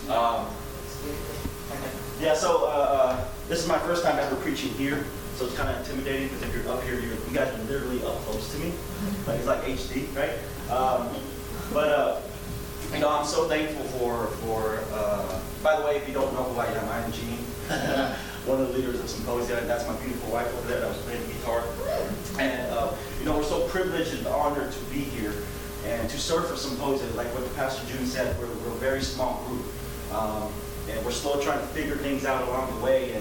Um, yeah, so this is my first time ever preaching here, so it's kind of intimidating because if you're up here, you guys are literally up close to me. Like it's like HD, right? But I'm so thankful for by the way, if you don't know who I am, I'm Gene, one of the leaders of Symposia, and that's my beautiful wife over there that was playing the guitar. And we're so privileged and honored to be here and to serve for Symposia. Like what Pastor June said, we're a very small group, and we're still trying to figure things out along the way.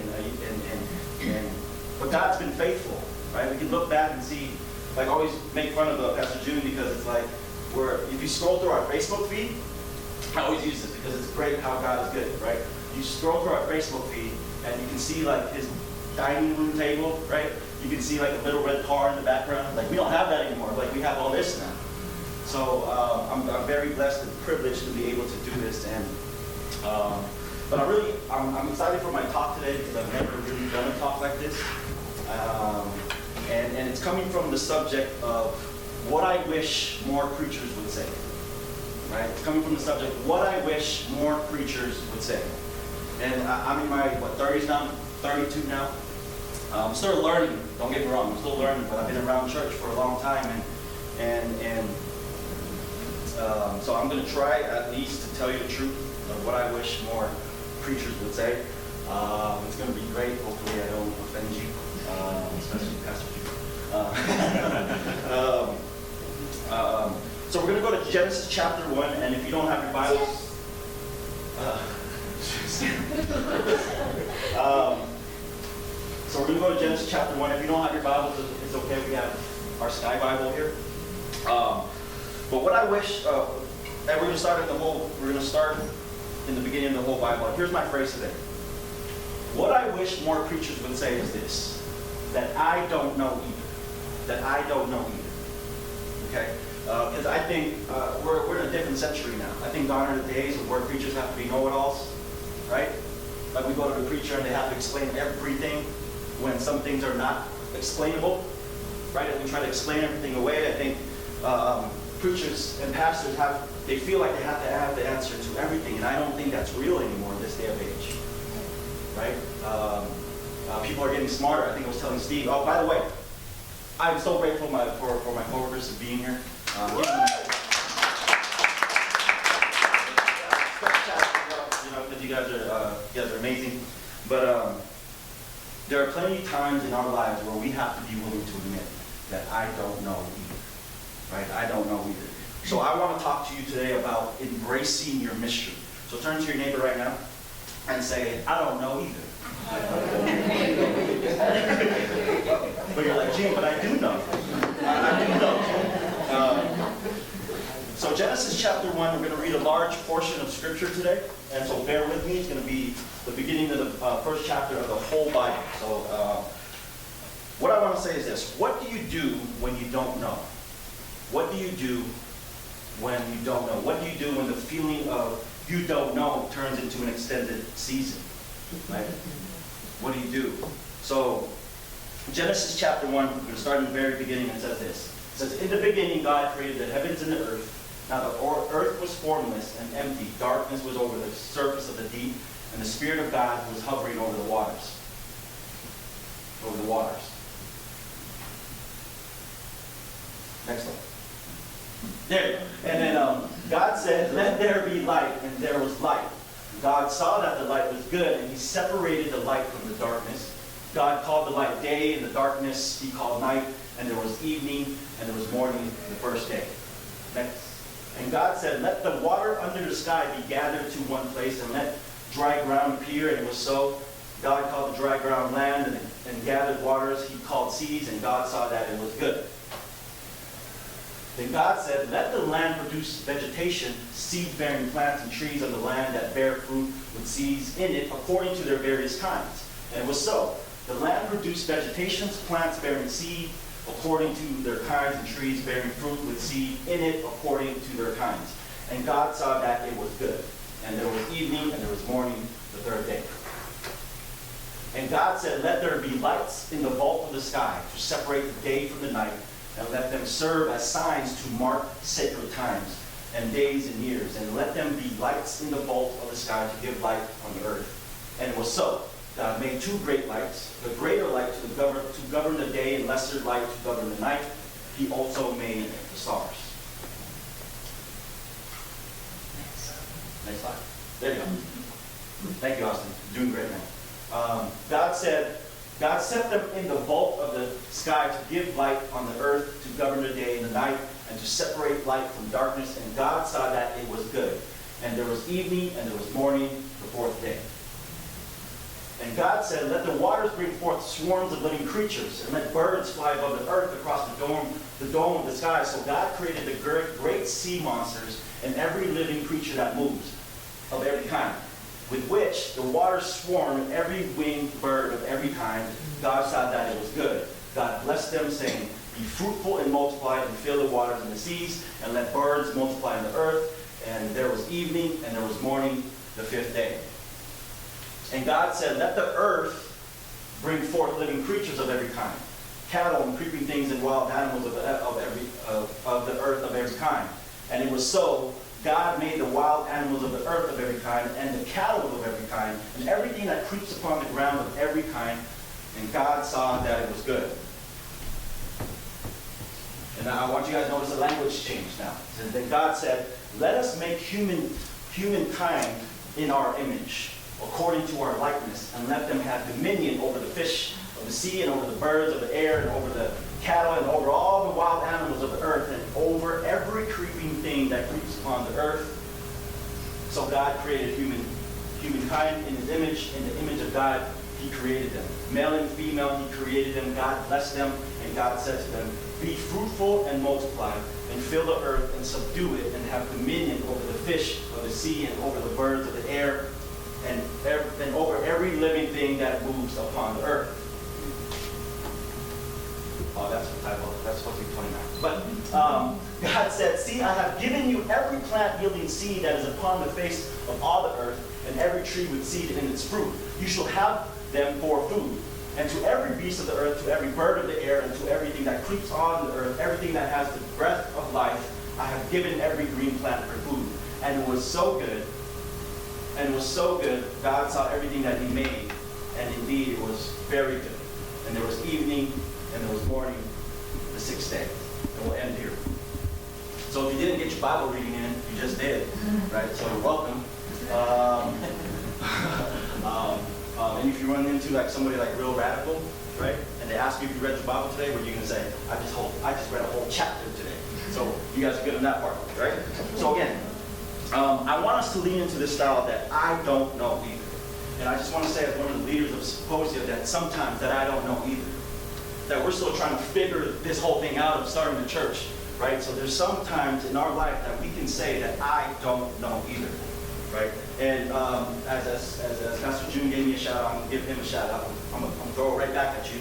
But God's been faithful, right? We can look back and see. Like I always make fun of Pastor June because it's like if you scroll through our Facebook feed, I always use this because it's great how God is good, right? You scroll through our Facebook feed and you can see like his dining room table, right? You can see like a little red car in the background. Like we don't have that anymore. Like we have all this now. So I'm very blessed and privileged to be able to do this. And but I'm excited for my talk today because I've never really done a talk like this. And it's coming from the subject of what I wish more preachers would say. Right? It's coming from the subject, what I wish more preachers would say. And I'm in my 30s now, 32 now. I'm still learning. Don't get me wrong, I'm still learning, but I've been around church for a long time, and so I'm going to try at least to tell you the truth of what I wish more preachers would say. It's going to be great. Hopefully, I don't offend you, especially Pastor Jude. So we're going to go to Genesis chapter 1, and if you don't have your Bibles. So we're going to go to Genesis chapter 1. If you don't have your Bibles, it's okay. We have our Sky Bible here. But what I wish, and we're going to start in the beginning of the whole Bible. Here's my phrase today. What I wish more preachers would say is this: that I don't know either. That I don't know either. Okay? Because I think we're in a different century now. I think gone are the days where preachers have to be know-it-alls, right? Like we go to the preacher and they have to explain everything when some things are not explainable, right? And we try to explain everything away. I think preachers and pastors they feel like they have to have the answer to everything, and I don't think that's real anymore in this day of age, right? People are getting smarter. I think I was telling Steve, oh, by the way, I'm so grateful for my coworkers for being here. Because you guys are amazing. But there are plenty of times in our lives where we have to be willing to admit that I don't know either. Right? I don't know either. So I want to talk to you today about embracing your mystery. So turn to your neighbor right now and say, I don't know either. But you're like, Gene, but I do know. I do know. So Genesis chapter 1, we're going to read a large portion of Scripture today. And so bear with me. It's going to be the beginning of the first chapter of the whole Bible. So what I want to say is this. What do you do when you don't know? What do you do when you don't know? What do you do when the feeling of you don't know turns into an extended season? Right? What do you do? So Genesis chapter 1, we're going to start in the very beginning, and it says this. It says, in the beginning God created the heavens and the earth. Now the earth was formless and empty. Darkness was over the surface of the deep, and the Spirit of God was hovering over the waters. Over the waters. Next one. There you go. And then God said, let there be light, and there was light. God saw that the light was good, and he separated the light from the darkness. God called the light day, and the darkness he called night, and there was evening, and there was morning the first day. Next. And God said, let the water under the sky be gathered to one place, and let dry ground appear, and it was so. God called the dry ground land, and gathered waters he called seas, and God saw that it was good. Then God said, let the land produce vegetation, seed-bearing plants and trees of the land that bear fruit with seeds in it according to their various kinds. And it was so. The land produced vegetation, plants bearing seed according to their kinds, and trees bearing fruit with seed in it according to their kinds. And God saw that it was good. And there was evening and there was morning the third day. And God said, let there be lights in the vault of the sky to separate the day from the night, and let them serve as signs to mark sacred times, and days and years, and let them be lights in the vault of the sky to give light on the earth. And it was so. God made two great lights, the greater light to govern the day and lesser light to govern the night. He also made the stars. Next slide. There you go. Thank you, Austin. You're doing great, man. God set them in the vault of the sky to give light on the earth, to govern the day and the night, and to separate light from darkness. And God saw that it was good. And there was evening and there was morning, the fourth day. And God said, let the waters bring forth swarms of living creatures, and let birds fly above the earth across the dome of the sky. So God created the great sea monsters and every living creature that moves, of every kind, with which the waters swarm, and every winged bird of every kind. God saw that it was good. God blessed them, saying, be fruitful and multiply, and fill the waters and the seas, and let birds multiply on the earth. And there was evening, and there was morning, the fifth day. And God said, let the earth bring forth living creatures of every kind, cattle and creeping things and wild animals of the earth of every kind. And it was so. God made the wild animals of the earth of every kind, and the cattle of every kind, and everything that creeps upon the ground of every kind. And God saw that it was good. And I want you guys to notice the language change now. And then God said, let us make humankind in our image, according to our likeness, and let them have dominion over the fish of the sea, and over the birds of the air, and over the cattle, and over all the wild animals of the earth, and over every creeping thing that creeps upon the earth. So God created humankind in his image. In the image of God, he created them. Male and female, he created them. God blessed them, and God said to them, be fruitful and multiply, and fill the earth, and subdue it, and have dominion over the fish of the sea, and over the birds of the air, and over every living thing that moves upon the earth. Oh, that's the typo. That's supposed to be 29. But God said, see, I have given you every plant yielding seed that is upon the face of all the earth, and every tree with seed in its fruit. You shall have them for food. And to every beast of the earth, to every bird of the air, and to everything that creeps on the earth, everything that has the breath of life, I have given every green plant for food. And it was so good. And it was so good, God saw everything that he made, and indeed it was very good. And there was evening, and there was morning, the sixth day. And we'll end here. So if you didn't get your Bible reading in, you just did, right? So you're welcome. And if you run into like somebody like real radical, right? And they ask you if you read your Bible today, what are you going to say? I just read a whole chapter today. So you guys are good on that part, right? So again, I want us to lean into this style that I don't know either. And I just want to say as one of the leaders of Symposia that sometimes that I don't know either. That we're still trying to figure this whole thing out of starting the church, right? So there's some times in our life that we can say that I don't know either, right? And as Pastor June gave me a shout out, I'm going to give him a shout out. I'm going to throw it right back at you.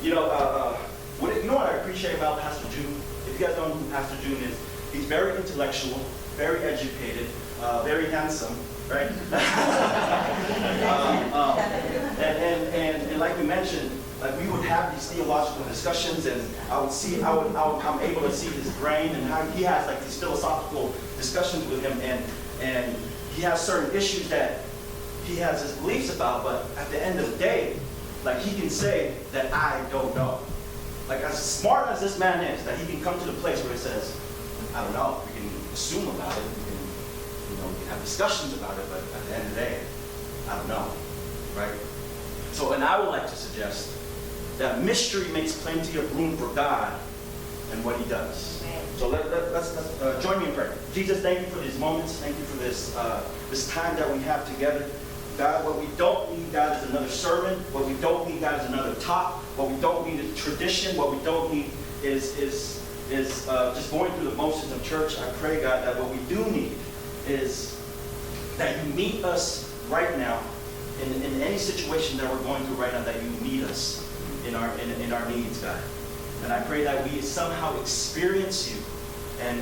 You know what I appreciate about Pastor June? If you guys don't know who Pastor June is, he's very intellectual, very educated, very handsome, right? And like we mentioned, like we would have these theological discussions, and I'm able to see his brain and how he has like these philosophical discussions with him, and he has certain issues that he has his beliefs about, but at the end of the day, like he can say that I don't know. Like as smart as this man is, that he can come to the place where he says, I don't know. We can assume about it. We can have discussions about it, but at the end of the day, I don't know, right? So, and I would like to suggest that mystery makes plenty of room for God and what he does. So let's join me in prayer. Jesus, thank you for these moments. Thank you for this time that we have together. God, what we don't need, God, is another sermon. What we don't need, God, is another talk. What we don't need is tradition. What we don't need is just going through the motions of church. I pray, God, that what we do need is that you meet us right now in any situation that we're going through right now, that you meet us in our needs, God. And I pray that we somehow experience you and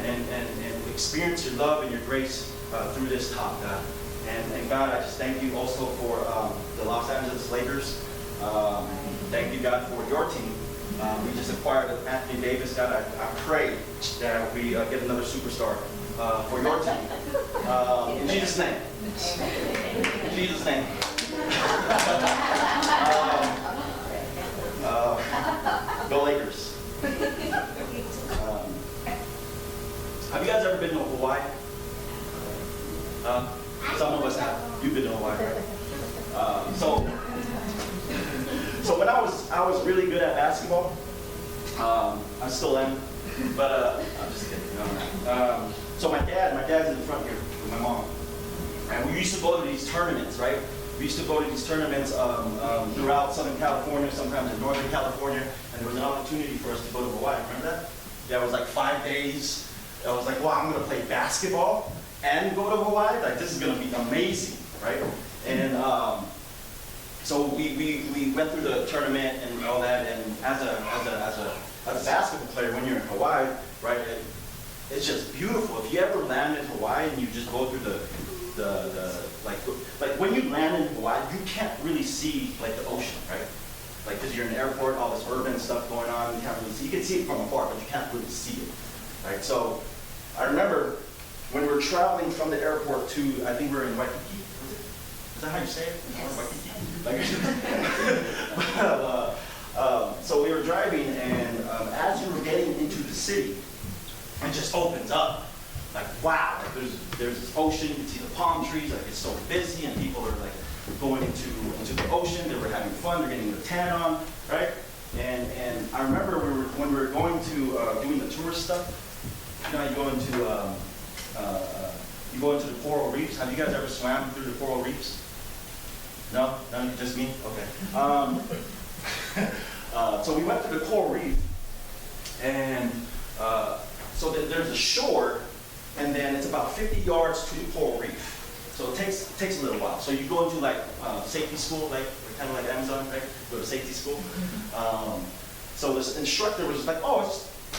experience your love and your grace through this talk, God. And God, I just thank you also for the Los Angeles Lakers. Thank you, God, for your team. We just acquired Anthony Davis. God, I pray that we get another superstar for your team. In Jesus' name. In Jesus' name. Go Lakers. Have you guys ever been to Hawaii? Some of us have. You've been to Hawaii, right? So when I was really good at basketball. I still am, but I'm just kidding. No. So my dad's in the front here with my mom, and we used to go to these tournaments, right? We used to go to these tournaments throughout Southern California, sometimes in Northern California, and there was an opportunity for us to go to Hawaii. Remember that? Yeah, it was like 5 days. I was like, wow, I'm gonna play basketball and go to Hawaii. Like, this is gonna be amazing, right? And so we went through the tournament and all that. And as a basketball player, when you're in Hawaii, right, it's just beautiful. If you ever land in Hawaii and you just go through like when you land in Hawaii, you can't really see like the ocean, right? Like, because you're in the airport, all this urban stuff going on, you can't really see. You can see it from afar, but you can't really see it, right? So I remember when we were traveling from the airport to, I think we were in Waikiki. Is that how you say it? Yes. So we were driving, and as you were getting into the city, it just opens up. Like, wow, like there's this ocean, you can see the palm trees, like it's so busy, and people are like going into the ocean, they were having fun, they're getting the tan on, right? And I remember when we were going to doing the tourist stuff, you know, you go into the coral reefs. Have you guys ever swam through the coral reefs? No? None? Just me? Okay. So we went to the coral reef, and so there's a shore, and then it's about 50 yards to the coral reef. So it takes a little while. So you go into like safety school, like kind of like Amazon, right? Go to safety school. So this instructor was like, oh,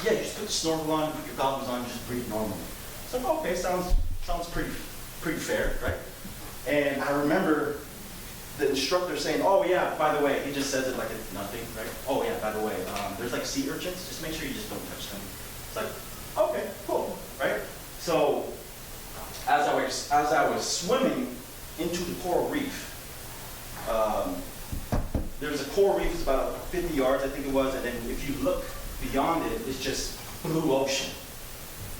you just put the snorkel on, put your goggles on, just breathe normally. It's like, okay, sounds pretty fair, right? And I remember the instructor saying, oh yeah, by the way, he just says it like it's nothing, right? Oh yeah, by the way, there's like sea urchins, just make sure you just don't touch them. It's like, okay, cool, right? So as I was swimming into the coral reef, there's a coral reef, it's about 50 yards, I think it was, and then if you look beyond it, it's just blue ocean,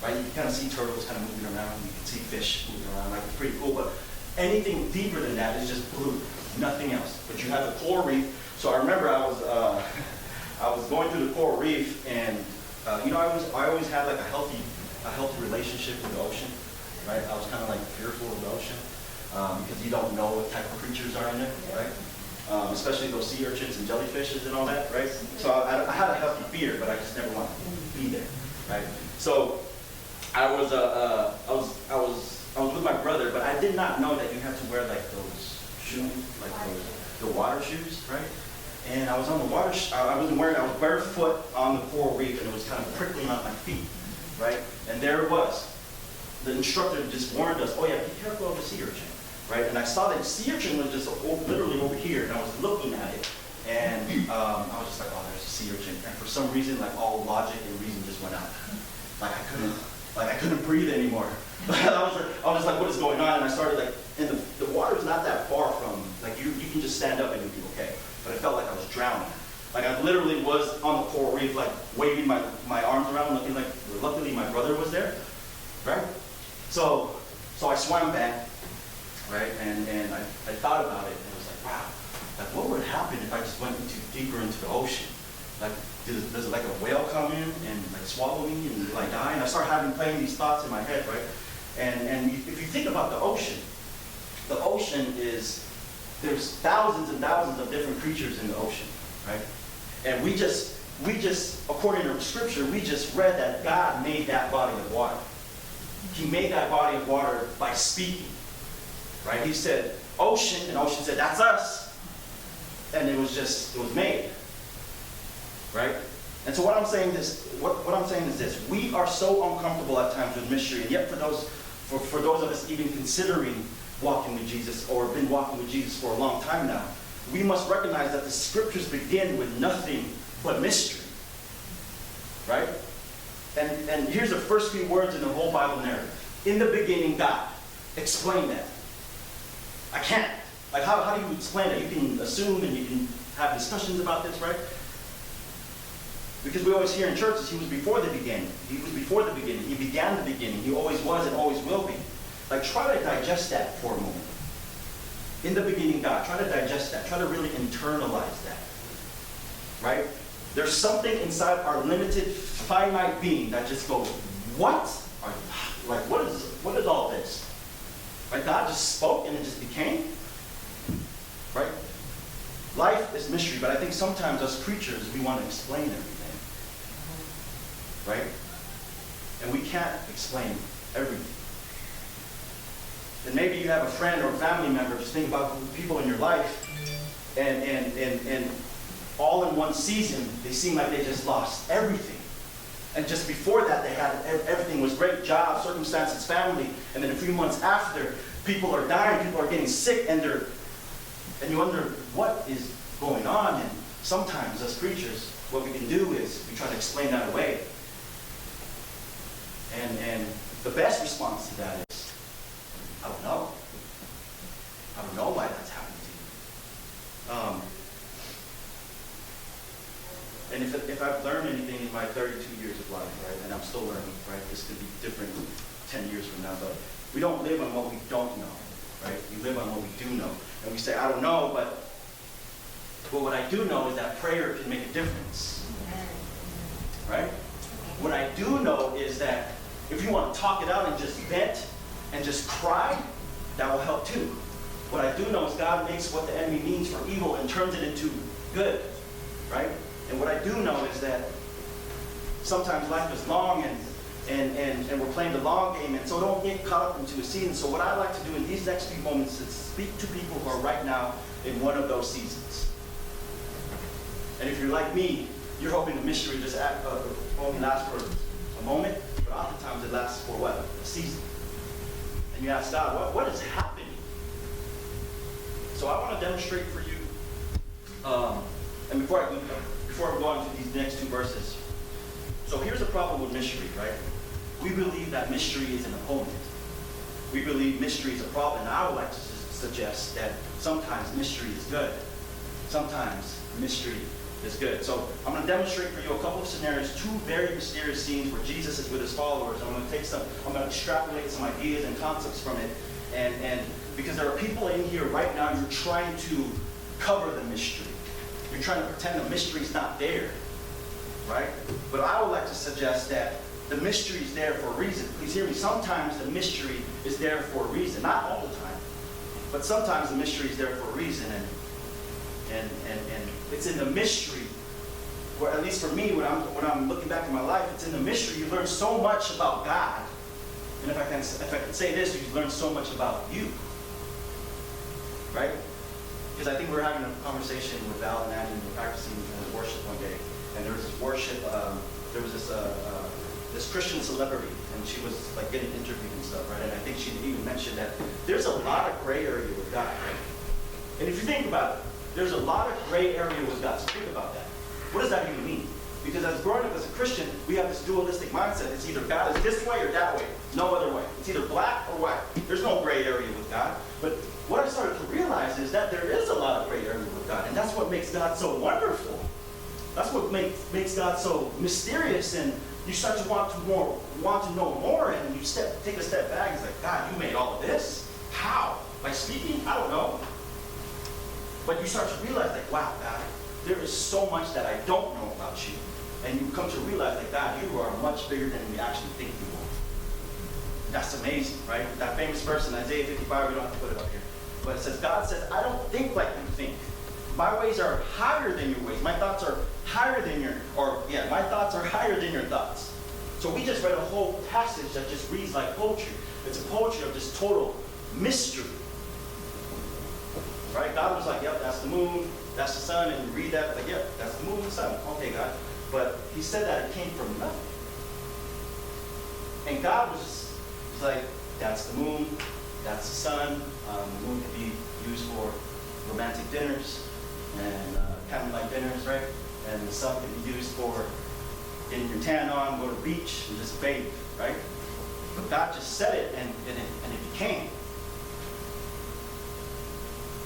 right? You can kind of see turtles kind of moving around, you can see fish moving around, like it's pretty cool, but anything deeper than that is just blue, nothing else. But you have the coral reef. So I remember I was going through the coral reef, and you know, I always had like a healthy relationship with the ocean, right? I was kind of like fearful of the ocean because you don't know what type of creatures are in there, right? Especially those sea urchins and jellyfishes and all that, right? So I had a healthy fear, but I just never wanted to be there, right? So I was with my brother, but I did not know that you had to wear like those shoes, like the water shoes, right? And I was on the water. I was barefoot on the coral reef, and it was kind of prickling on my feet, right? And there it was. The instructor just warned us, oh yeah, be careful of the sea urchin, right? And I saw that the sea urchin was just literally over here, and I was looking at it, and I was just like, oh, there's a sea urchin. And for some reason, like all logic and reason just went out. Like I couldn't breathe anymore. I was just like, what is going on? And I started like, and the water's not that far from, like you can just stand up and you'll be okay. But it felt like I was drowning. Like I literally was on the coral reef, like waving my arms around, looking like, luckily my brother was there, right? So I swam back, right? And I thought about it, and I was like, wow, like what would happen if I just went deeper into the ocean? Like, does like a whale come in and like swallow me and will I die? And I started playing these thoughts in my head, right? And if you think about the ocean is, there's thousands and thousands of different creatures in the ocean, right? And we just, according to Scripture, we just read that God made that body of water. He made that body of water by speaking, right? He said, ocean, and ocean said, that's us. And it was made, right? And so what I'm saying is this: we are so uncomfortable at times with mystery, and yet for those of us even considering walking with Jesus or been walking with Jesus for a long time now, we must recognize that the Scriptures begin with nothing but mystery. right? And here's the first few words in the whole Bible narrative. In the beginning, God. Explain that. I can't. Like, how do you explain that? You can assume and you can have discussions about this, right? Because we always hear in churches, he was before the beginning. He was before the beginning. He began the beginning. He always was and always will be. Like, try to digest that for a moment. In the beginning, God. Try to digest that. Try to really internalize that. Right? There's something inside our limited, finite being that just goes, what? Like, what is all this? Right? God just spoke and it just became. Right? Life is mystery, but I think sometimes as preachers, we want to explain everything. Right? And we can't explain everything. And maybe you have a friend or a family member, just think about people in your life, and all in one season, they seem like they just lost everything. And just before that, they had everything was great, job, circumstances, family, and then a few months after, people are dying, people are getting sick, and you wonder what is going on. And sometimes as preachers, what we can do is we try to explain that away. And the best response to that is, I don't know. I don't know why that's happening to you. And if I've learned anything in my 32 years of life, right, and I'm still learning, right, this could be different 10 years from now, but we don't live on what we don't know, right? We live on what we do know. And we say, I don't know, but what I do know is that prayer can make a difference, right? What I do know is that if you want to talk it out and just vent and just cry, that will help too. What I do know is God makes what the enemy means for evil and turns it into good, right? And what I do know is that sometimes life is long and we're playing the long game, and so don't get caught up into a season. So what I like to do in these next few moments is speak to people who are right now in one of those seasons. And if you're like me, you're hoping the mystery just only lasts for a moment, but oftentimes it lasts for what? A season. And you ask God, what is happening? So I want to demonstrate for you, and before we go on to these next two verses. So here's the problem with mystery, right? We believe that mystery is an opponent. We believe mystery is a problem. And I would like to suggest that sometimes mystery is good. Sometimes mystery is good. So I'm going to demonstrate for you a couple of scenarios, two very mysterious scenes where Jesus is with his followers. I'm going to extrapolate some ideas and concepts from it. And because there are people in here right now, you're trying to cover the mystery. You're trying to pretend the mystery is not there, right? But I would like to suggest that the mystery is there for a reason. Please hear me. Sometimes the mystery is there for a reason. Not all the time, but sometimes the mystery is there for a reason. And it's in the mystery where, at least for me, when I'm looking back in my life, it's in the mystery. You learn so much about God. And if I can say this, you learn so much about you, right? Because I think we were having a conversation with Val and Andy, and we were practicing worship one day, and there was this worship, there was this Christian celebrity, and she was like getting interviewed and stuff, right? And I think she even mentioned that there's a lot of gray area with God, right? And if you think about it, there's a lot of gray area with God. So think about that. What does that even mean? Because as growing up as a Christian, we have this dualistic mindset. It's either God is this way or that way. No other way. It's either black or white. There's no gray area with God. But what I started to realize is that there is a lot of gray area with God. And that's what makes God so wonderful. That's what makes God so mysterious. And you start to want to know more. And you take a step back. It's like, God, you made all of this? How? By speaking? I don't know. But you start to realize, like, wow, God, there is so much that I don't know about you. And you come to realize that, God, you are much bigger than we actually think you are. That's amazing, right? That famous verse in Isaiah 55, we don't have to put it up here. But it says, God says, I don't think like you think. My ways are higher than your ways. My thoughts are higher than my thoughts are higher than your thoughts. So we just read a whole passage that just reads like poetry. It's a poetry of just total mystery. Right? God was like, yep, that's the moon, that's the sun, and you read that, like, yep, that's the moon and the sun. Okay, God. But he said that it came from nothing. And God was like, that's the moon, that's the sun. The moon could be used for romantic dinners and candlelight dinners, right? And the sun could be used for getting your tan on, go to the beach, and just bathe, right? But God just said it, and it became.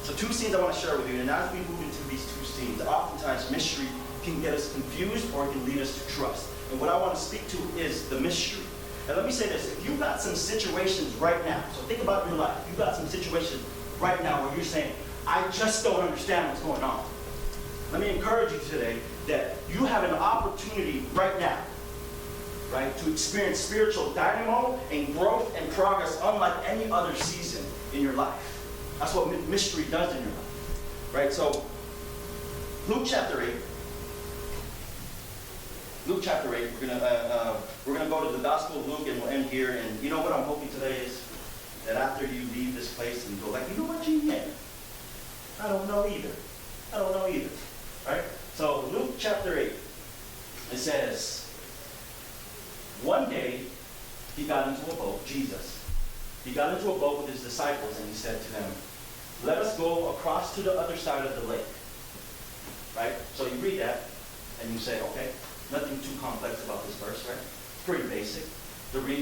So 2 scenes I want to share with you, and as we move into these 2 scenes, oftentimes mystery can get us confused or it can lead us to trust. And what I want to speak to is the mystery. And let me say this, if you've got some situations right now, so think about your life, you've got some situations right now where you're saying, I just don't understand what's going on. Let me encourage you today that you have an opportunity right now, right, to experience spiritual dynamo and growth and progress unlike any other season in your life. That's what mystery does in your life, right? So, Luke chapter 8. Luke chapter 8. We're gonna go to the Gospel of Luke, and we'll end here. And you know what I'm hoping today is that after you leave this place and you go like, you know what, Gene? Yeah, I don't know either. Right? So Luke chapter 8. It says, one day he got into a boat. Jesus. He got into a boat with his disciples, and he said to them, let us go across to the other side of the lake. Right? So you read that, and you say, okay, nothing too complex about this verse, right? It's pretty basic.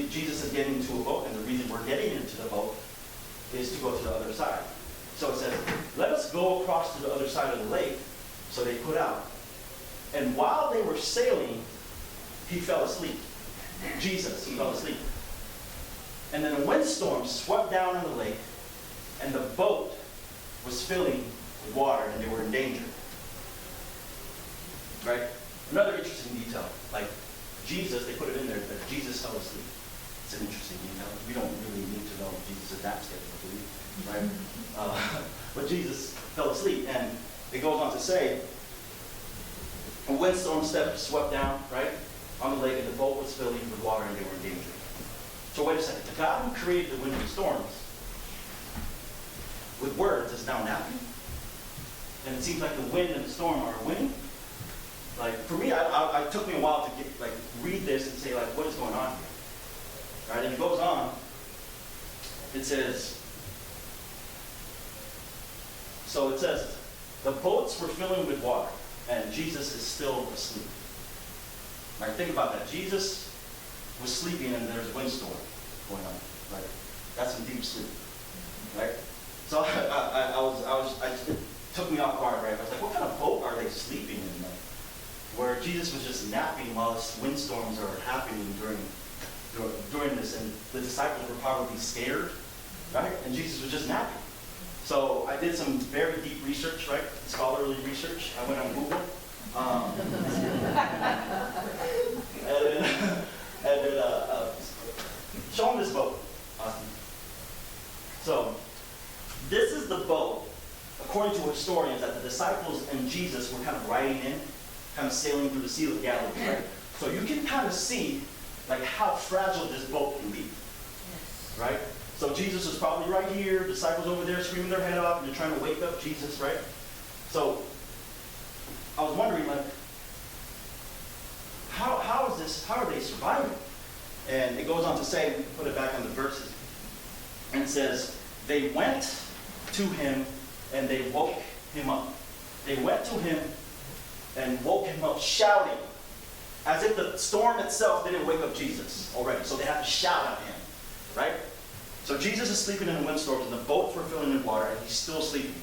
Jesus is getting into a boat, and the reason we're getting into the boat is to go to the other side. So it says, let us go across to the other side of the lake. So they put out. And while they were sailing, he fell asleep. Jesus, he fell asleep. And then a windstorm swept down on the lake, and the boat was filling with water, and they were in danger. Right? Another interesting detail, like Jesus, they put it in there that Jesus fell asleep. It's an interesting detail. We don't really need to know Jesus' nap schedule, do we? Right? But Jesus fell asleep, and it goes on to say, a windstorm swept down, right, on the lake, and the boat was filling with water, and they were in danger. So wait a second. The God who created the wind and storms with words is now napping? And it seems like the wind and the storm are winning? Like, for me, it took me a while to get, like, read this and say, like, what is going on here? Right? And it goes on. It says, so it says, the boats were filling with water, and Jesus is still asleep. Right? Think about that. Jesus was sleeping, and there's a windstorm going on. Right? That's some deep sleep. Right? So it took me off guard. Right? I was like, what kind of boat are they sleeping in? Like, where Jesus was just napping while windstorms are happening during this, and the disciples were probably scared, right? And Jesus was just napping. So I did some very deep research, right? Scholarly research. I went on Google. and then show them this boat. Awesome. So this is the boat, according to historians, that the disciples and Jesus were kind of riding in, kind of sailing through the Sea of Galilee, right? So you can kind of see like how fragile this boat can be, right? So Jesus is probably right here, disciples over there screaming their head off, and they're trying to wake up Jesus, right? So I was wondering, like, how is this? How are they surviving? And it goes on to say, we can put it back on the verses, and it says, they went to him and they woke him up. They went to him and woke him up shouting, as if the storm itself didn't wake up Jesus already. So they have to shout at him, right? So Jesus is sleeping in the windstorms, and the boats were filling with water, and he's still sleeping,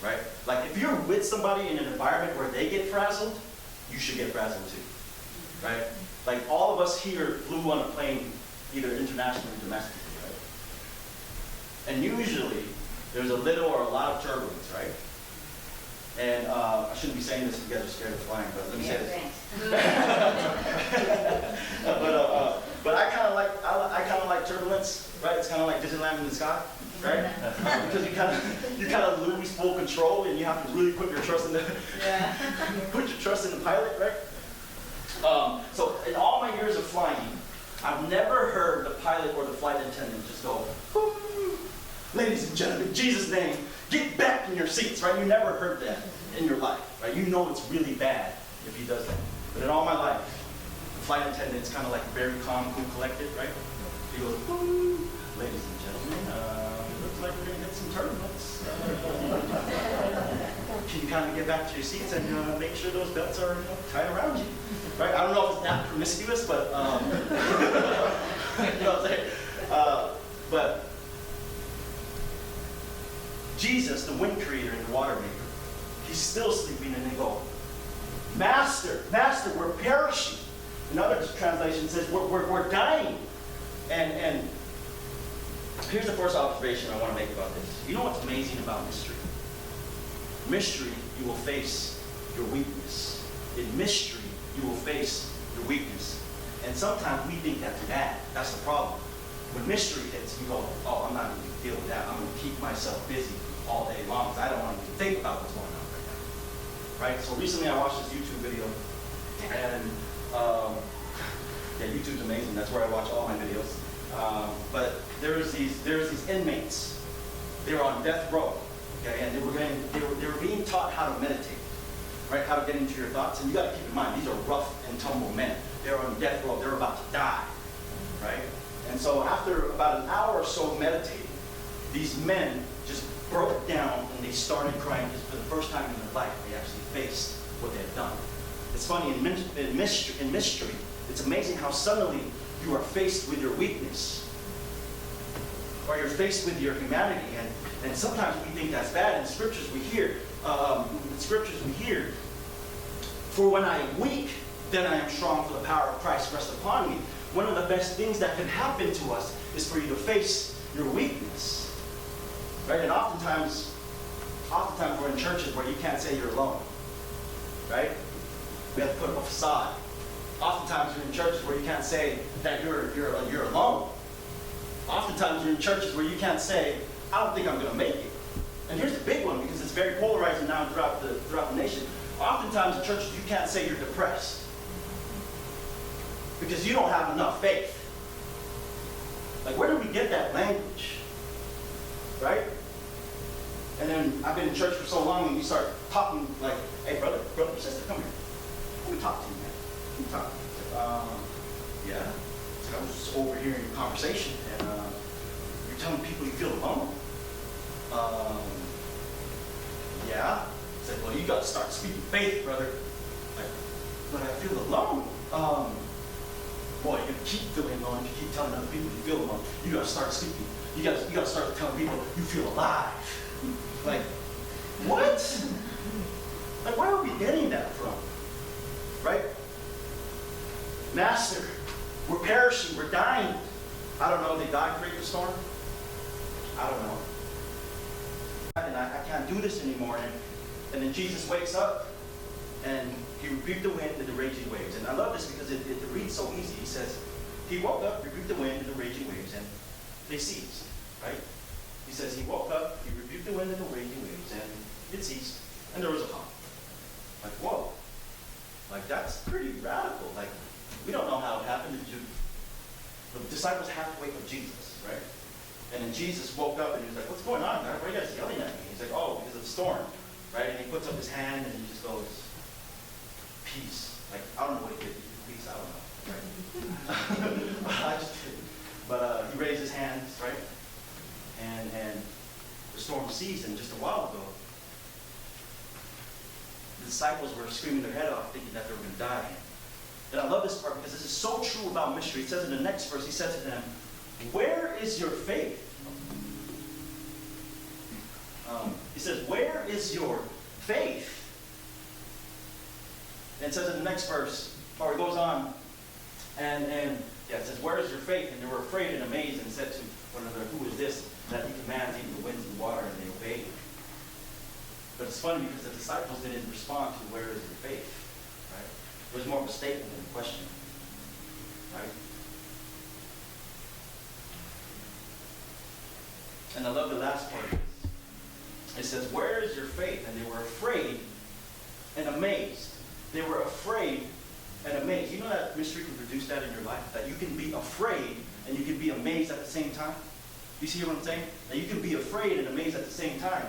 right? Like, if you're with somebody in an environment where they get frazzled, you should get frazzled too, right? Like, all of us here flew on a plane, either internationally or domestically, right? And usually, there's a little or a lot of turbulence, right? And I shouldn't be saying this if you guys are scared of flying, but let me say this. But I kind of like turbulence, right? It's kind of like Disneyland in the sky, right? Because you kind of lose full control, and you have to really put your trust in the pilot, right? So in all my years of flying, I've never heard the pilot or the flight attendant just go, ladies and gentlemen, in Jesus' name, get back in your seats, right? You never heard that in your life, right? You know it's really bad if he does that. But in all my life, the flight attendant's kind of like very calm, cool, collected, right? He goes, ladies and gentlemen, it looks like we're going to get some turbulence. can you kind of get back to your seats and make sure those belts are tied around you? Right? I don't know if it's that promiscuous, but you know what I'm saying? But Jesus, the wind creator and the water maker, he's still sleeping, and they go, Master, Master, we're perishing. Another translation says, we're dying. And here's the first observation I want to make about this. You know what's amazing about mystery? Mystery, you will face your weakness. In mystery, you will face your weakness. And sometimes we think that's bad. That's the problem. When mystery hits, you go, oh, I'm not going to deal with that. I'm going to keep myself busy all day long because I don't want to even think about what's going on right now. Right? So recently I watched this YouTube video, and yeah, YouTube's amazing. That's where I watch all my videos. But there's these inmates. They were on death row, okay, and they were being taught how to meditate, right? How to get into your thoughts. And you got to keep in mind, these are rough and tumble men. They're on death row. They're about to die, right? And so after about an hour or so of meditating, these men just broke down and they started crying because for the first time in their life, they actually faced what they had done. It's funny, in mystery, it's amazing how suddenly you are faced with your weakness, or you're faced with your humanity, and sometimes we think that's bad. In scriptures we hear, for when I am weak, then I am strong, for the power of Christ rests upon me. One of the best things that can happen to us is for you to face your weakness, right? And oftentimes we're in churches where you can't say you're alone, right? We have to put up a facade. Oftentimes you're in churches where you can't say that you're alone. Oftentimes you're in churches where you can't say, I don't think I'm going to make it. And here's the big one, because it's very polarizing now throughout the nation. Oftentimes in churches you can't say you're depressed because you don't have enough faith. Like, where do we get that language? Right? And then I've been in church for so long, and you start talking like, hey, brother, sister, come here. Let me talk to you, man. Let me talk to you. Yeah. So I was just overhearing your conversation, and you're telling people you feel alone. Yeah. I said, well, you got to start speaking faith, brother. Like, but I feel alone. Boy, you keep feeling alone. If you keep telling other people you feel alone, you got to start speaking. You got to start telling people you feel alive. Like, what? Like, where are we getting that from? Right? Master, we're perishing, we're dying. I don't know, did God create the storm? I don't know. And I can't do this anymore. And then Jesus wakes up, and he rebuked the wind and the raging waves. And I love this because it reads so easy. He says, he woke up, rebuked the wind and the raging waves, and they ceased, right? He says he woke up, he rebuked the wind and the raging waves, and it ceased, and there was a calm. Like, whoa. Like, that's pretty radical. Like, we don't know how it happened. The disciples have to wake up Jesus, right? And then Jesus woke up and he was like, what's going on, God? Why are you guys yelling at me? He's like, oh, because of the storm, right? And he puts up his hand and he just goes, peace. Like, I don't know what he did. Peace, I don't know, right? I just did. But he raised his hands, right? And the storm ceased, and just a while ago, the disciples were screaming their head off thinking that they were going to die. And I love this part because this is so true about mystery. It says in the next verse, he said to them, where is your faith? He says, where is your faith? And it says in the next verse, or it goes on, and yeah, it says, where is your faith? And they were afraid and amazed and said to one another, who is this that he commands even the winds and water, and they obeyed him? But it's funny because the disciples didn't respond to where is your faith, right? It was more of a statement than a question, right? And I love the last part of this. It says, where is your faith? And they were afraid and amazed. They were afraid and amazed. You know that mystery can produce that in your life? That you can be afraid and you can be amazed at the same time? You see what I'm saying? That you can be afraid and amazed at the same time.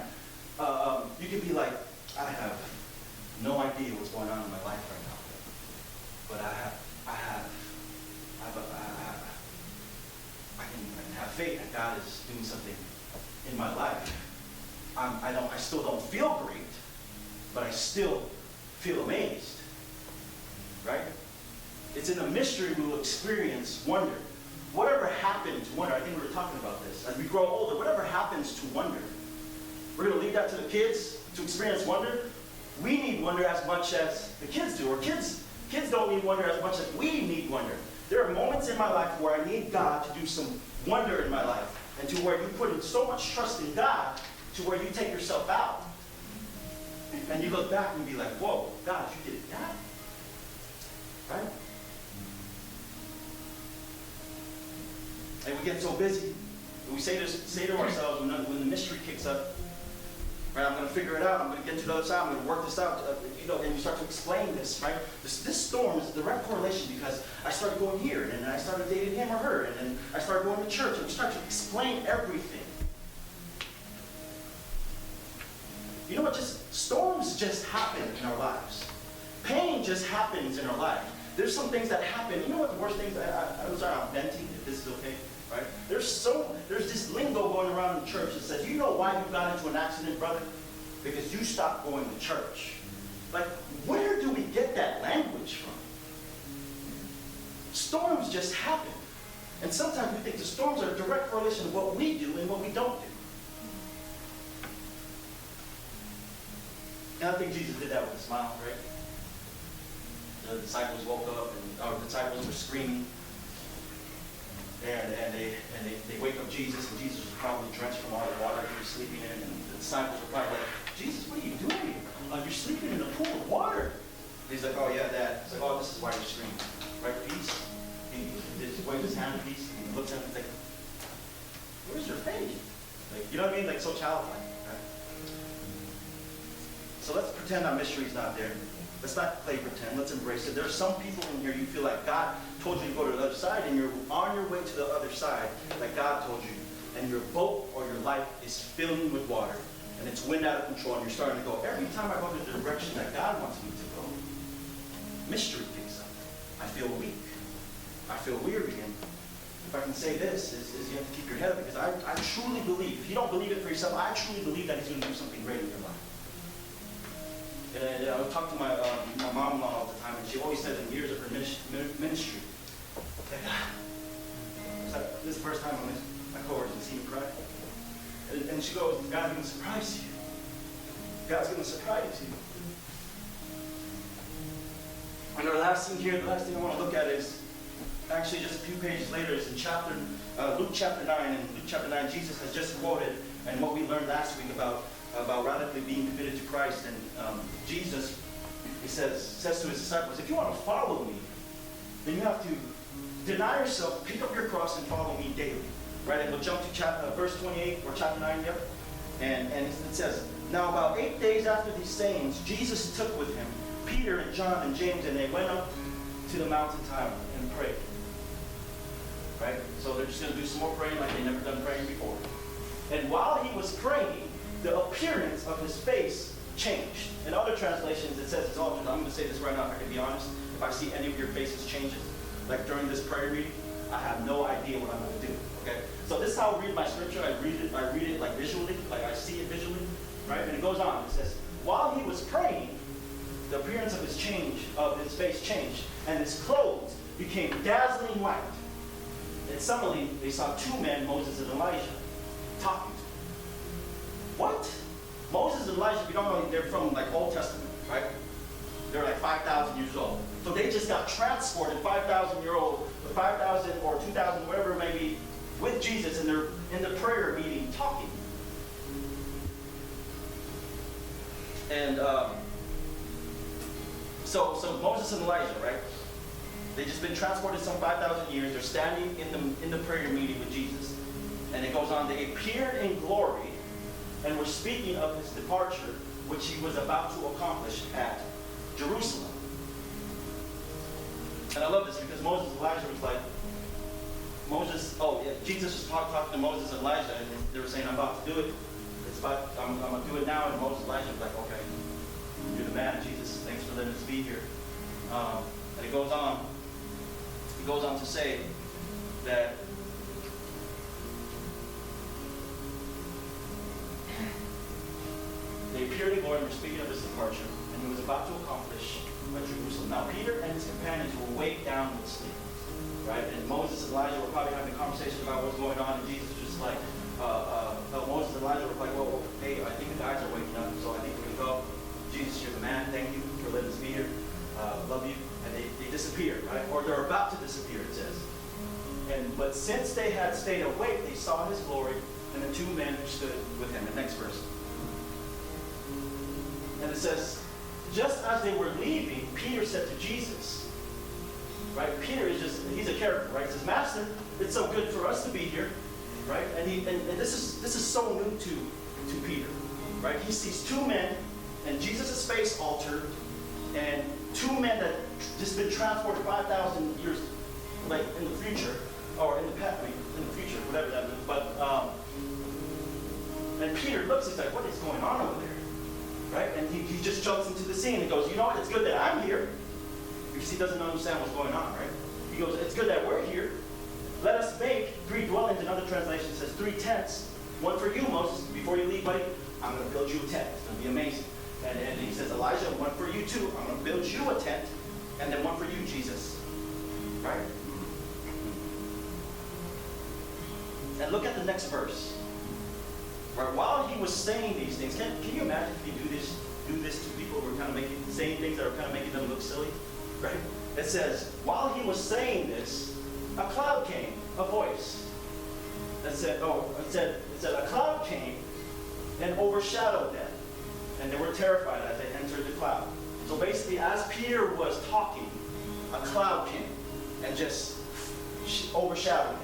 You can be like, I have no idea what's going on in my life right now. But I can have faith that God is doing something in my life. I still don't feel great, but I still feel amazed. Right? It's in the mystery we will experience wonder. Whatever happened to wonder, I think we were talking about this. As we grow older, whatever happens to wonder, we're going to leave that to the kids to experience wonder. We need wonder as much as the kids do. Or kids don't need wonder as much as we need wonder. There are moments in my life where I need God to do some wonder in my life. And to where you put in so much trust in God to where you take yourself out. And you look back and be like, whoa, God, you did that? Right? And we get so busy. We say to ourselves when the mystery kicks up, right, I'm going to figure it out. I'm going to get to the other side. I'm going to work this out. And you start to explain this, right? This storm is a direct correlation because I started going here, and then I started dating him or her, and then I started going to church, and we start to explain everything. You know what? Storms just happen in our lives. Pain just happens in our life. There's some things that happen. You know what the worst things? I'm sorry, I'm venting, if this is okay, right? There's this lingo going around the church that says, you know why you got into an accident, brother? Because you stopped going to church. Like, where do we get that language from? Storms just happen. And sometimes we think the storms are a direct correlation of what we do and what we don't do. And I think Jesus did that with a smile, right? The disciples woke up, and our disciples were screaming. And they wake up Jesus, and Jesus was probably drenched from all the water he was sleeping in. And the disciples were probably like, Jesus, what are you doing? You're sleeping in a pool of water. And he's like, oh yeah, Dad. He's like, oh, this is why you're screaming. Right, peace. He just waved his hand, peace. And he looks at him and he's like, where's your faith? Like, you know what I mean? Like, so childlike. Right? So let's pretend our mystery's not there. Let's not play pretend. Let's embrace it. There are some people in here you feel like God told you to go to the other side, and you're on your way to the other side like God told you. And your boat or your life is filling with water, and it's wind out of control, and you're starting to go. Every time I go to the direction that God wants me to go, mystery picks up. I feel weak. I feel weary. And if I can say this, is you have to keep your head up, because I truly believe, if you don't believe it for yourself, I truly believe that He's going to do something great in your life. And I would talk to my mom-in-law all the time, and she always says in years of her ministry, this is the first time I met my coworkers and see me cry. And she goes, God's going to surprise you. God's going to surprise you. And our last thing here, the last thing I want to look at is actually just a few pages later. Is in Luke chapter 9. And Luke chapter 9, Jesus has just quoted, and what we learned last week about radically being committed to Christ. And Jesus, he says to his disciples, if you want to follow me, then you have to deny yourself, pick up your cross, and follow me daily. Right? And we'll jump to verse 28, or chapter 9, yep. And it says, now about 8 days after these sayings, Jesus took with him Peter and John and James, and they went up to the mountaintop and prayed. Right? So they're just going to do some more praying like they've never done praying before. And while he was praying, the appearance of his face changed. In other translations, it says it's altered. I'm going to say this right now, if I can be honest. If I see any of your faces changes, like during this prayer reading, I have no idea what I'm going to do. Okay? So this is how I read my scripture. I read it like visually, like I see it visually. Right? And it goes on. It says, while he was praying, the appearance of his face changed, and his clothes became dazzling white. And suddenly they saw two men, Moses and Elijah, talking to him. What? Moses and Elijah, if you don't know, they're from like Old Testament, right? They're like 5,000 years old. So they just got transported 5,000 or 2,000, whatever it may be, with Jesus, and they're in the prayer meeting talking. And so Moses and Elijah, right? They just been transported some 5,000 years. They're standing in the prayer meeting with Jesus. And it goes on, they appeared in glory and were speaking of his departure, which he was about to accomplish at Jerusalem. And I love this because Moses and Elijah was like, Jesus was talking to Moses and Elijah, and they were saying, I'm about to do it. I'm going to do it now. And Moses and Elijah was like, okay, you're the man, Jesus. Thanks for letting us be here. And it goes on. He goes on to say that they appeared in glory, and we're speaking of his departure, and he was about to accomplish at Jerusalem. Now, Peter and his companions were weighed down with sleep, right? And Moses and Elijah were probably having a conversation about what's going on, and Jesus was just like, Moses and Elijah were like, well, hey, I think the guys are waking up, so I think we're going to go. Jesus, you're the man. Thank you for letting us be here. Love you. And they disappear, right? Or they're about to disappear, it says. But since they had stayed awake, they saw his glory and the two men who stood with him. The next verse. And it says, just as they were leaving, Peter said to Jesus, right? Peter he's a character, right? He says, Master, it's so good for us to be here, right? And this is so new to Peter, right? He sees two men and Jesus' face altered, and two men that just been transported 5,000 years, like in the future, or in the past, in the future, whatever that means. But and Peter looks, he's like, what is going on over there? Right? And he just jumps into the scene and goes, you know what, it's good that I'm here. Because he doesn't understand what's going on, right? He goes, it's good that we're here. Let us make 3 dwellings. Another translation says 3 tents. One for you, Moses. Before you leave, buddy, I'm going to build you a tent. It's going to be amazing. And he says, Elijah, one for you too. I'm going to build you a tent. And then one for you, Jesus. Right? And look at the next verse. Right, while he was saying these things, can you imagine if you do this to people who are kind of saying things that are kind of making them look silly? Right? It says, while he was saying this, a cloud came, a voice that said, it said a cloud came and overshadowed them. And they were terrified as they entered the cloud. So basically, as Peter was talking, a cloud came and just overshadowed him.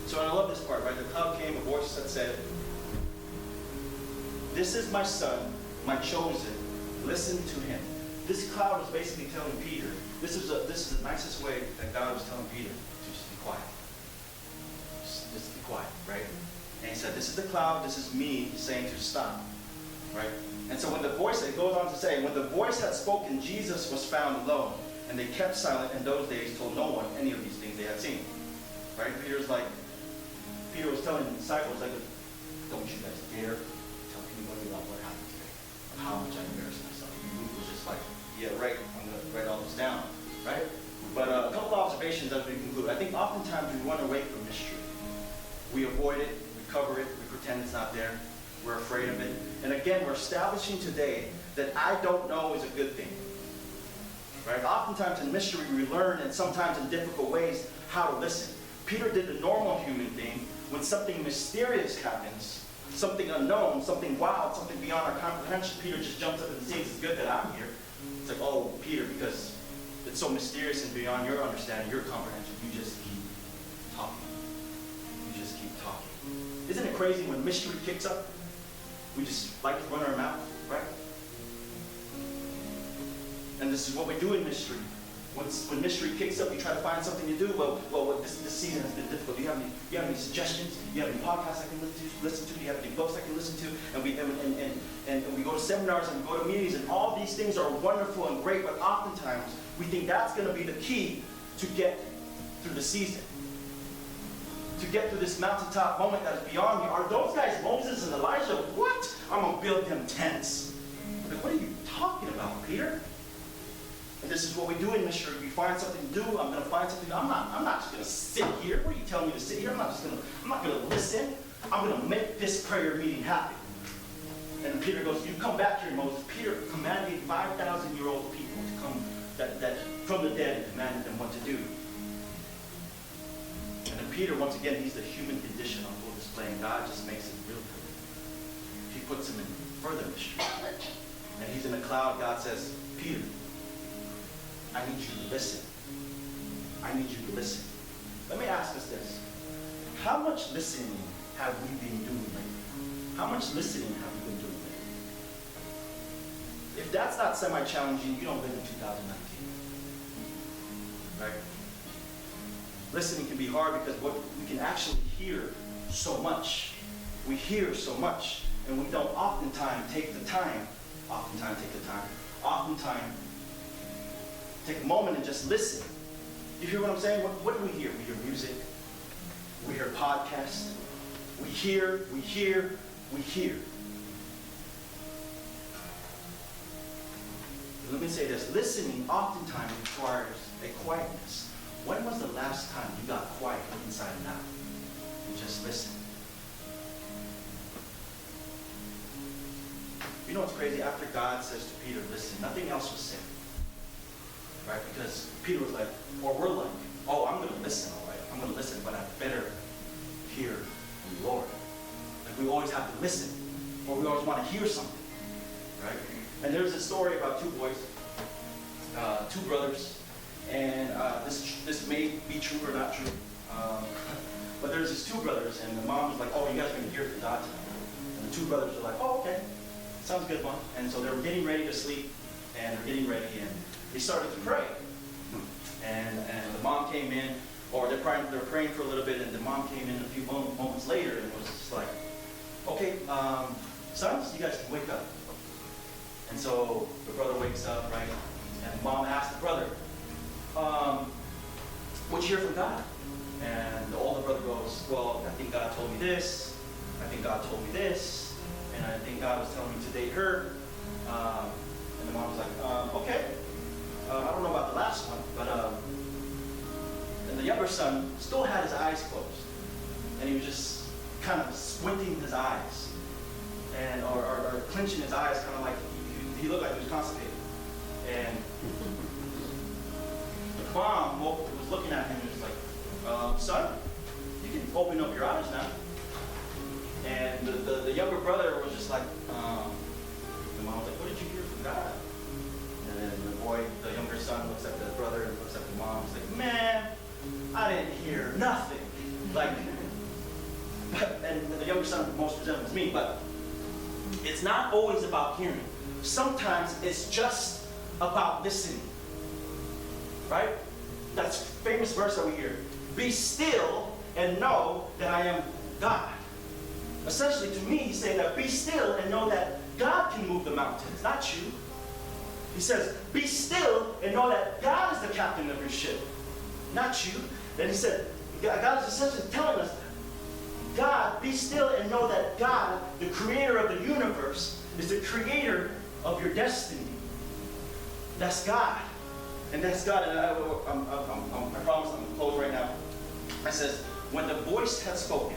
So I love this part, right? The cloud came, a voice that said, this is my son, my chosen. Listen to him. This cloud was basically telling Peter, this is the nicest way that God was telling Peter to just be quiet. Just be quiet, right? And he said, this is the cloud, this is me saying to stop, right? And so when the voice, it goes on to say, when the voice had spoken, Jesus was found alone. And they kept silent in those days, told no one any of these things they had seen. Right? Peter was telling the disciples, like, don't you guys dare tell anybody about what happened today, or how much I embarrassed myself. Luke was just like, yeah, right, I'm going to write all this down, right? But a couple of observations as we conclude. I think oftentimes we run away from mystery. We avoid it, we cover it, we pretend it's not there, we're afraid of it. And again, we're establishing today that I don't know is a good thing. Right? Oftentimes in mystery we learn, and sometimes in difficult ways, how to listen. Peter did the normal human thing. When something mysterious happens, something unknown, something wild, something beyond our comprehension, Peter just jumps up and says, it's good that I'm here. It's like, oh, Peter, because it's so mysterious and beyond your understanding, your comprehension, you just keep talking. You just keep talking. Isn't it crazy when mystery kicks up? We just like to run our mouth, right? And this is what we do in mystery. When mystery kicks up, you try to find something to do. Well, this season has been difficult. Do you have any suggestions? Do you have any podcasts I can listen to? Do you have any books I can listen to? And we go to seminars and we go to meetings, and all these things are wonderful and great. But oftentimes we think that's going to be the key to get through the season, to get through this mountaintop moment that is beyond me. Are those guys Moses and Elijah? What? I'm going to build them tents. Like, what are you talking about, Peter? And this is what we do in mystery. We find something to do. I'm going to find something. I'm not just going to sit here. What are you telling me to sit here? I'm not going to listen. I'm going to make this prayer meeting happen. And Peter goes, you come back here, Moses. Peter commanded 5,000-year-old people to come that from the dead and commanded them what to do. And then Peter, once again, he's the human condition on full display, and God just makes it real clear. He puts him in further mystery. And he's in the cloud. God says, Peter, I need you to listen. I need you to listen. Let me ask us this. How much listening have we been doing lately? How much listening have we been doing lately? If that's not semi-challenging, you don't live in 2019. Right? Listening can be hard because we can actually hear so much. We hear so much, and we don't oftentimes take the time, take a moment and just listen You hear what I'm saying? What do we hear? We hear music. We hear podcasts. We hear. Let me say this. Listening oftentimes requires a quietness. When was the last time you got quiet inside and out? And just listened? You know what's crazy? After God says to Peter, listen, nothing else was said. Right? Because Peter was like, or we're like, oh, I'm going to listen, all right. I'm going to listen, but I better hear from the Lord. Like we always have to listen, or we always want to hear something. Right? And there's a story about two boys, two brothers, and this may be true or not true. But there's these two brothers, and the mom was like, oh, you guys are going to hear from God tonight. And the two brothers are like, oh, okay. Sounds good, Mom. And so they were getting ready to sleep, and they're getting ready, and they started to pray. And the mom came in, or they're praying for a little bit, and the mom came in a few moments later, and was just like, okay, sons, you guys can wake up. And so the brother wakes up, right? And the mom asks the brother, what'd you hear from God? And the older brother goes, well, I think God told me this. I think God told me this. And I think God was telling me to date her. And the mom was like, okay. I don't know about the last one, but and the younger son still had his eyes closed. And he was just kind of squinting his eyes. And or clenching his eyes, kind of like he looked like he was constipated. And the mom was looking at him and was like, son, you can open up your eyes now. And the younger brother was just like, the mom was like, what did you hear from God? And then the younger son looks at the brother and looks at the mom and is like, man, I didn't hear nothing. Like, and the younger son most resembles me, but it's not always about hearing. Sometimes it's just about listening. Right? That's a famous verse that we hear. Be still and know that I am God. Essentially, to me, he's saying that be still and know that God can move the mountains, not you. He says, be still and know that God is the captain of your ship, not you. Then he said, God is essentially telling us, God, be still and know that God, the creator of the universe, is the creator of your destiny. That's God. And that's God. And I promise I'm going to close right now. It says, when the voice had spoken,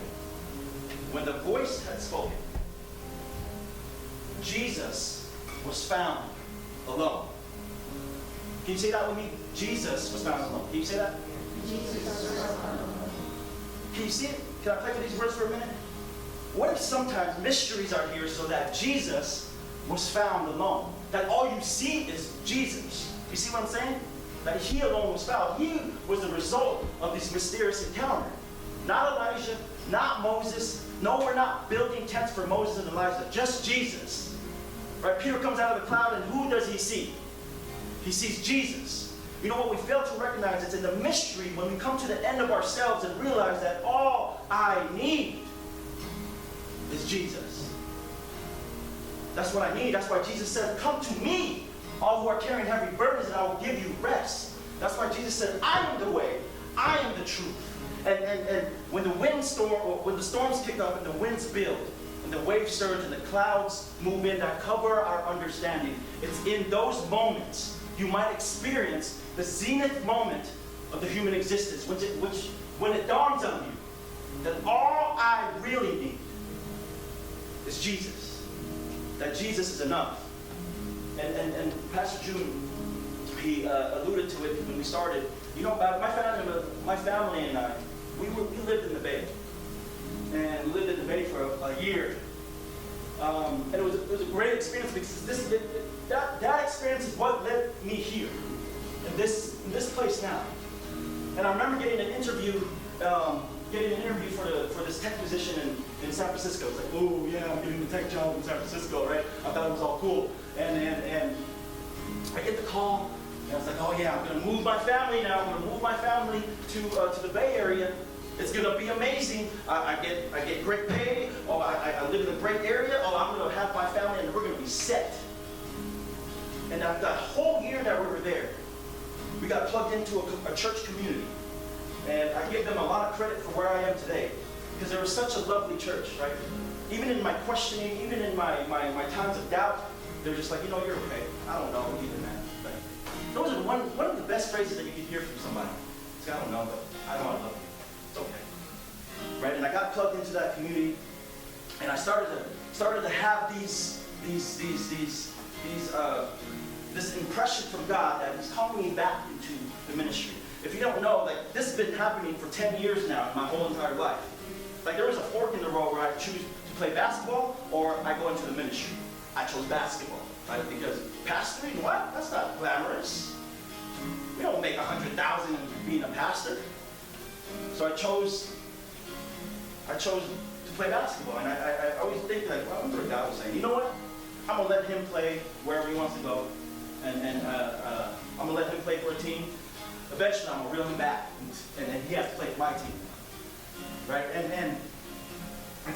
Jesus was found alone. Can you say that with me? Jesus was found alone. Can you say that? Jesus was found alone. Can you see it? Can I play with these words for a minute? What if sometimes mysteries are here so that Jesus was found alone? That all you see is Jesus. You see what I'm saying? That he alone was found. He was the result of this mysterious encounter. Not Elijah, not Moses. No, we're not building tents for Moses and Elijah. Just Jesus. Right? Peter comes out of the cloud, and who does he see? He sees Jesus. You know what we fail to recognize? It's in the mystery when we come to the end of ourselves and realize that all I need is Jesus. That's what I need. That's why Jesus said, come to me, all who are carrying heavy burdens, and I will give you rest. That's why Jesus said, I am the way, I am the truth. And when the storms kick up and the winds build, and the waves surge and the clouds move in that cover our understanding, it's in those moments you might experience the zenith moment of the human existence, which when it dawns on you that all I really need is Jesus. That Jesus is enough. And Pastor June, he alluded to it when we started. You know, my family and I, we lived in the Bay. And we lived in the Bay for a year. And it was a great experience because that experience is what led me here, in this place now. And I remember getting an interview for this tech position in San Francisco. It's like, oh yeah, I'm getting the tech job in San Francisco, right? I thought it was all cool. And I get the call, and I was like, oh yeah, I'm gonna move my family now. I'm gonna move my family to the Bay Area. It's gonna be amazing. I get great pay. Oh, I live in a great area. Oh, I'm gonna have my family, and we're gonna be set. And that whole year that we were there, we got plugged into a church community. And I give them a lot of credit for where I am today, because there was such a lovely church, right? Even in my questioning, even in my times of doubt, they're just like, you know, you're okay. I don't know, even that. Like, those are one of the best phrases that you can hear from somebody. It's like, I don't know, but I know I love you. It's okay. Right? And I got plugged into that community, and I started to have this impression from God that He's calling me back into the ministry. If you don't know, like, this has been happening for 10 years now in my whole entire life. Like, there was a fork in the road where I choose to play basketball or I go into the ministry. I chose basketball, right? Because pastoring, what? That's not glamorous. We don't make $100,000 being a pastor. So I chose to play basketball, and I always think, like, well, I wonder what God was saying. You know what? I'm gonna let him play wherever he wants to go, and I'm gonna let him play for a team. Eventually, I'm gonna reel him back, and then he has to play for my team, right? And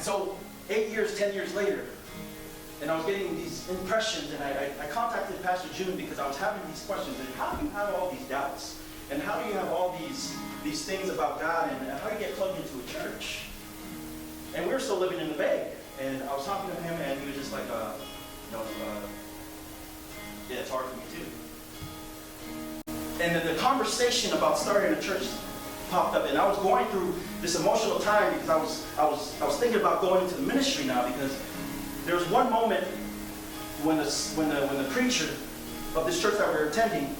so 8 years, 10 years later, and I was getting these impressions, and I contacted Pastor June because I was having these questions. And how do you have all these doubts? And how do you have all these things about God? And how do you get plugged into a church? And we were still living in the Bay. And I was talking to him, and he was just like, yeah, it's hard for me too. And then the conversation about starting a church popped up, and I was going through this emotional time because I was thinking about going into the ministry now, because there was one moment when the preacher of this church that we were attending,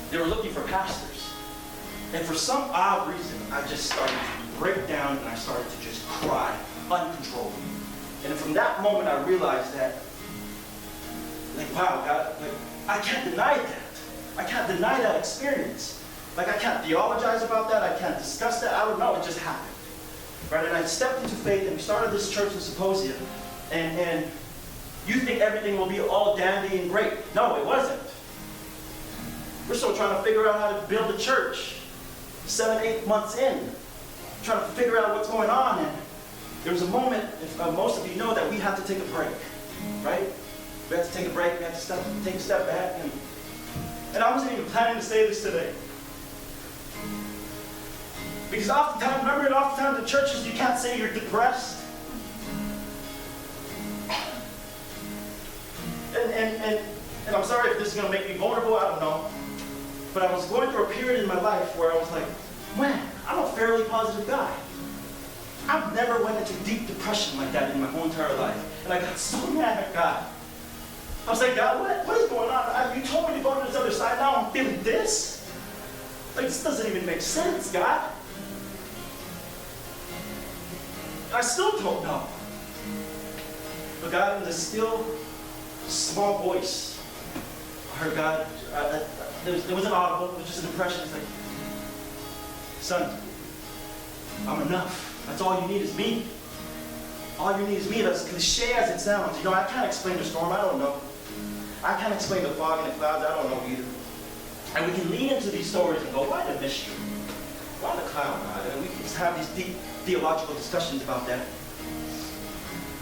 they were looking for pastors. And for some odd reason, I just started to break down, and I started to just cry uncontrollably. And from that moment, I realized that, like, wow, God, like, I can't deny that. I can't deny that experience. Like, I can't theologize about that. I can't discuss that. I don't know. It just happened. Right? And I stepped into faith, and we started this church and symposium. And you think everything will be all dandy and great. No, it wasn't. We're still trying to figure out how to build a church. 7, 8 months in. Trying to figure out what's going on. And there was a moment, if most of you know, that we had to take a break. Right? We had to take a break. We had to take a step back. And I wasn't even planning to say this today. Because oftentimes in churches, you can't say you're depressed. And I'm sorry if this is going to make me vulnerable, I don't know. But I was going through a period in my life where I was like, man, I'm a fairly positive guy. I've never went into deep depression like that in my whole entire life. And I got so mad at God. I was like, God, what is going on? You told me to go to this other side, now I'm feeling this? Like, this doesn't even make sense, God. I still don't know. But God, in this still, small voice, I heard God, there was an audible, it was just an impression. It's like, son, I'm enough. That's all you need is me. All you need is me. As cliche as it sounds, you know, I can't explain the storm, I don't know. I can't explain the fog and the clouds, I don't know either. And we can lean into these stories and go, why the mystery? Why the cloud, God? And we can just have these deep theological discussions about that.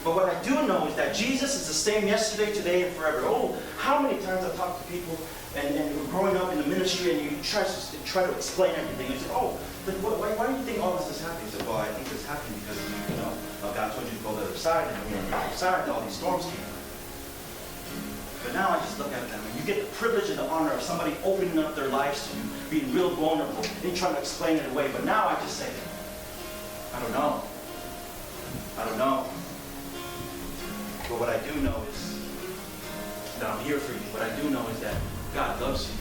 But what I do know is that Jesus is the same yesterday, today, and forever. Oh, how many times I've talked to people and growing up in the ministry, and you try to explain everything. You say, oh, but why do you think all this is happening? You say, well, I think it's happening because, you know, God told you to go to the other side, and on the other side, all these storms came. But now I just look at them, and you get the privilege and the honor of somebody opening up their lives to you, being real vulnerable, and trying to explain it away. But now I just say, I don't know. I don't know. But what I do know is that I'm here for you. What I do know is that God loves you.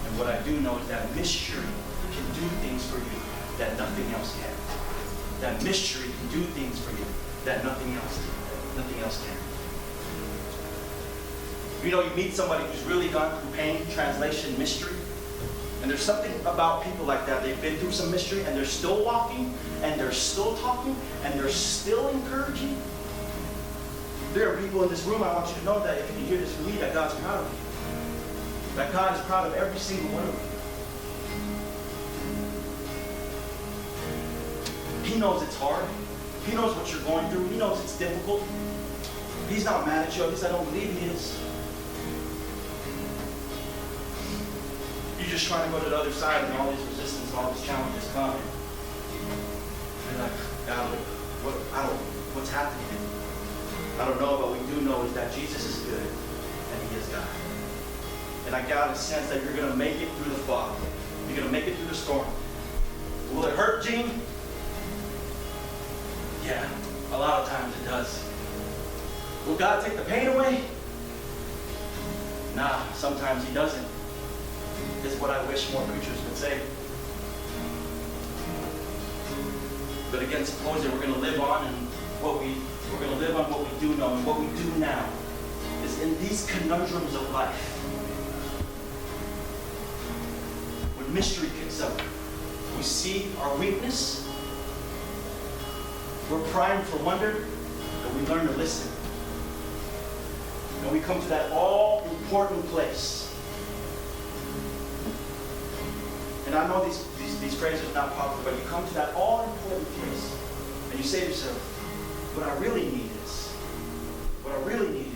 And what I do know is that mystery can do things for you that nothing else can. That mystery can do things for you that nothing else can. You know, you meet somebody who's really gone through pain, translation, mystery. And there's something about people like that. They've been through some mystery, and they're still walking, and they're still talking, and they're still encouraging. There are people in this room, I want you to know that if you can hear this from me, that God's proud of you. That God is proud of every single one of you. He knows it's hard. He knows what you're going through. He knows it's difficult. He's not mad at you. At least I don't believe he is. just trying to go to the other side, and all these resistance and all these challenges come. And like, God, what's happening? I don't know, but we do know is that Jesus is good, and He is God. And I got a sense that you're going to make it through the fog. You're going to make it through the storm. Will it hurt, Gene? Yeah, a lot of times it does. Will God take the pain away? Nah, sometimes He doesn't. This is what I wish more preachers would say. But again, supposing we're going to live on and we're going to live on what we do know, and what we do now is in these conundrums of life. When mystery kicks up, we see our weakness, we're primed for wonder, and we learn to listen. And we come to that all-important place. And I know these phrases are not popular, but you come to that all-important place, and you say to yourself, what I really need is, what I really need